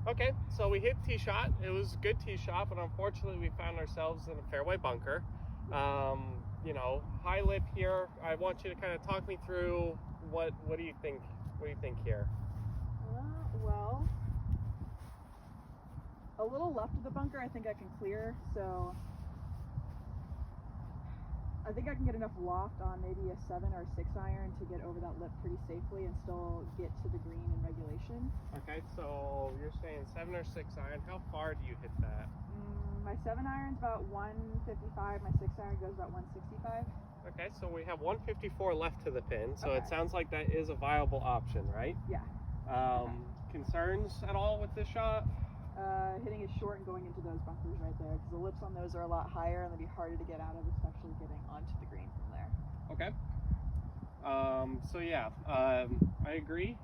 Okay, so we hit tee shot. It was a good tee shot, but unfortunately we found ourselves in a fairway bunker. You know, high lip here. I want you to kind of talk me through what do you think? What do you think here? Well, a little left of the bunker I think I can clear, so I think I can get enough loft on maybe a 7 or a 6 iron to get over that lip pretty safely and still get to the green in regulation. Okay, so you're saying 7 or 6 iron. How far do you hit that? My 7 iron's about 155, my 6 iron goes about 165. Okay, so we have 154 left to the pin, so Okay. it sounds like that is a viable option, right? Yeah. Concerns at all with this shot? Hitting it short and going into those bunkers right there, because the lips on those are a lot higher and they'd be harder to get out of, especially getting onto the green from there. Okay. So yeah, I agree.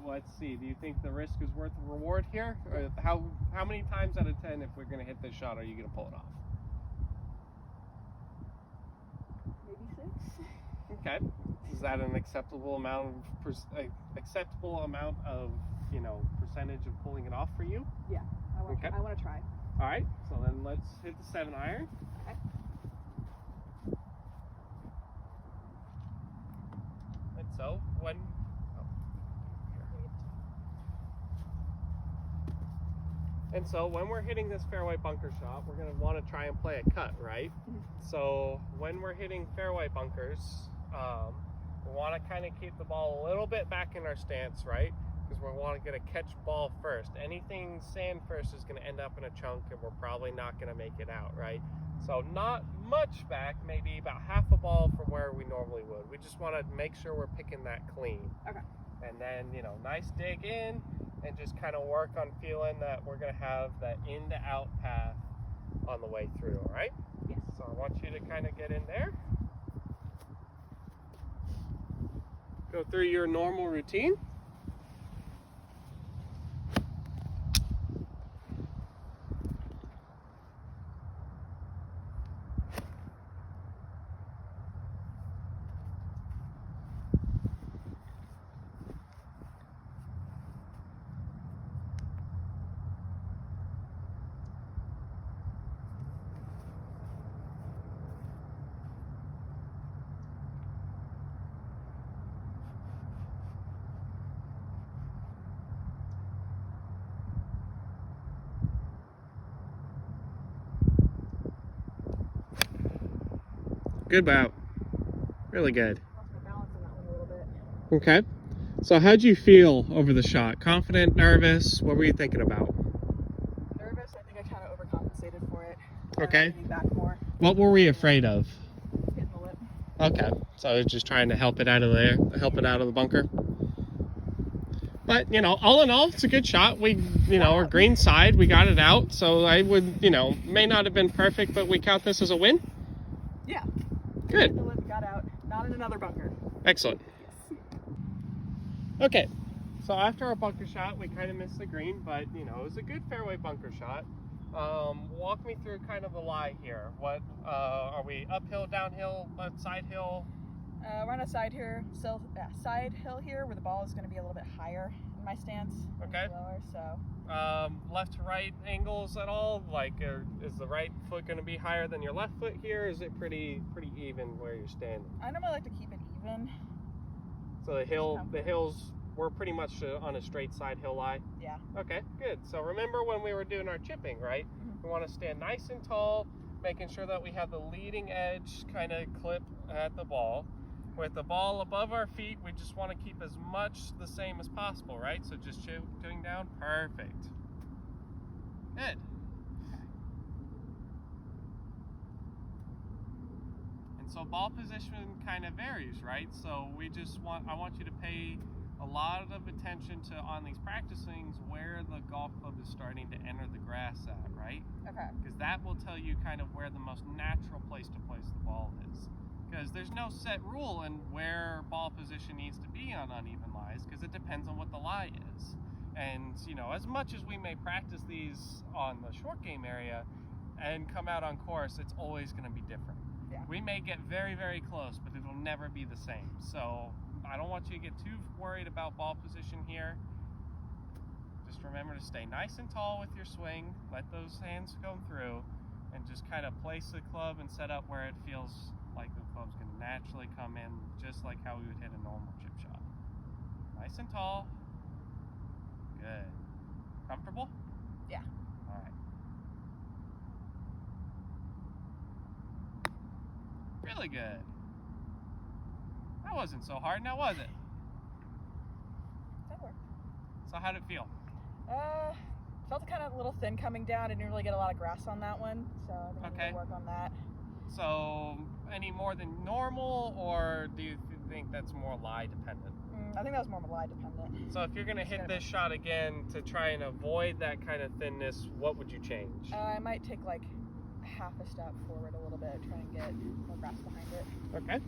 Let's see. Do you think the risk is worth the reward here? Or how many times out of 10, if we're going to hit this shot, are you going to pull it off? Maybe 6. Okay. Is that an acceptable amount of percentage of pulling it off for you? Yeah, I want to try. All right. So then let's hit the 7 iron. Okay. And so when we're hitting this fairway bunker shot, we're going to want to try and play a cut, right? Mm-hmm. So when we're hitting fairway bunkers, we want to kind of keep the ball a little bit back in our stance, right? Because we want to get a catch ball first. Anything sand first is going to end up in a chunk, and we're probably not going to make it out, right? So not much back, maybe about half a ball from where we normally would. We just want to make sure we're picking that clean. Okay. And then, nice dig in, and just kind of work on feeling that we're going to have that in to out path on the way through, all right? Yes. So I want you to kind of get in there. Go through your normal routine. Good bout. Really good. Lost my balance on that one a little bit. Okay. So how'd you feel over the shot? Confident, nervous? What were you thinking about? Nervous. I think I kind of overcompensated for it. Okay. Getting back more. What were we afraid of? Hitting the lip. Okay. So I was just trying to help it out of the bunker. But, all in all, it's a good shot. We, our green side, we got it out. So I would, may not have been perfect, but we count this as a win? Yeah. Good. Hit the lip, got out. Not in another bunker. Excellent. Yes. Okay. So after our bunker shot, we kind of missed the green, but, it was a good fairway bunker shot. Walk me through kind of the lie here. What, are we uphill, downhill, side hill? We're on a side hill here where the ball is going to be a little bit higher in my stance. Okay. Lower, so. Left to right angles at all? Like, is the right foot going to be higher than your left foot here? Is it pretty even where you're standing? I normally like to keep it even. So the hills, we're pretty much on a straight side hill lie? Yeah. Okay, good. So remember when we were doing our chipping, right? Mm-hmm. We want to stand nice and tall, making sure that we have the leading edge kind of clip at the ball. With the ball above our feet, we just want to keep as much the same as possible, right? So just chipping down. Perfect. Good. And so ball position kind of varies, right? So I want you to pay a lot of attention to, on these practice swings, where the golf club is starting to enter the grass at, right? Okay. Because that will tell you kind of where the most natural place to place the ball is. Because there's no set rule in where ball position needs to be on uneven lies, because it depends on what the lie is. And, as much as we may practice these on the short game area and come out on course, it's always going to be different. Yeah. We may get very, very close, but it'll never be the same. So I don't want you to get too worried about ball position here. Just remember to stay nice and tall with your swing. Let those hands go through, and just kind of place the club and set up where it feels like the club's going to naturally come in, just like how we would hit a normal chip shot. Nice and tall. Good. Comfortable? Yeah. All right. Really good. That wasn't so hard, now was it? That worked. So how'd it feel? Felt kind of a little thin coming down. I didn't really get a lot of grass on that one, so I think I need Okay. to work on that. So any more than normal, or do you think that's more lie dependent? I think that was more lie dependent. So if you're gonna hit this shot again to try and avoid that kind of thinness, what would you change? I might take like half a step forward a little bit, try and get more grass behind it. Okay.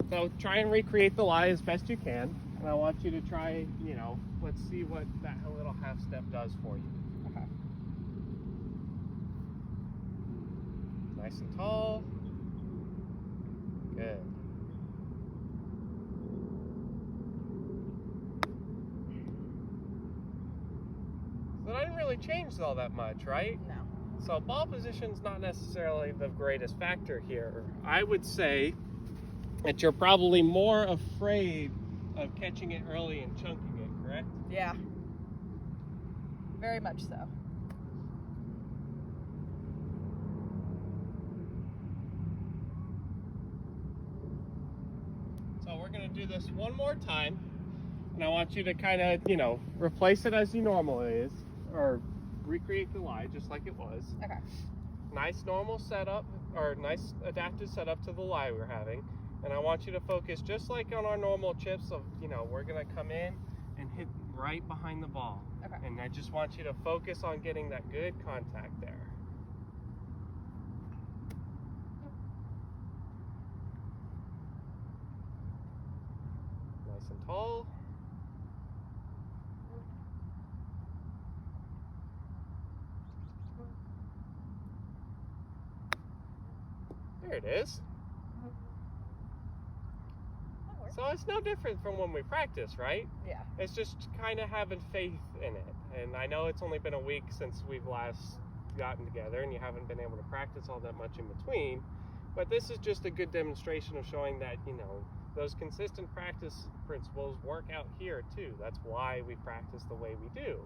So try and recreate the lie as best you can. And I want you to try, let's see what that little half step does for you. Okay. Nice and tall. Good. So that didn't really change all that much, right? No. So ball position's not necessarily the greatest factor here. I would say that you're probably more afraid of catching it early and chunking it, correct? Yeah. Very much so. So we're gonna do this one more time, and I want you to kind of, replace it as you normally is, or recreate the lie just like it was. Okay. Nice normal setup, or nice adaptive setup to the lie we're having. And I want you to focus just like on our normal chips of, we're gonna come in and hit right behind the ball. Okay. And I just want you to focus on getting that good contact there. Nice and tall. There it is. That worked. So it's no different from when we practice, right? Yeah. It's just kind of having faith in it. And I know it's only been a week since we've last gotten together and you haven't been able to practice all that much in between. But this is just a good demonstration of showing that, those consistent practice principles work out here too. That's why we practice the way we do.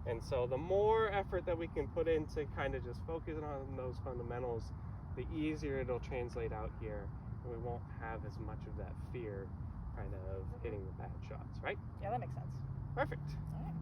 And so the more effort that we can put into kind of just focusing on those fundamentals, the easier it'll translate out here. And we won't have as much of that fear kind of hitting the bad shots, right? Yeah, that makes sense. Perfect. All right.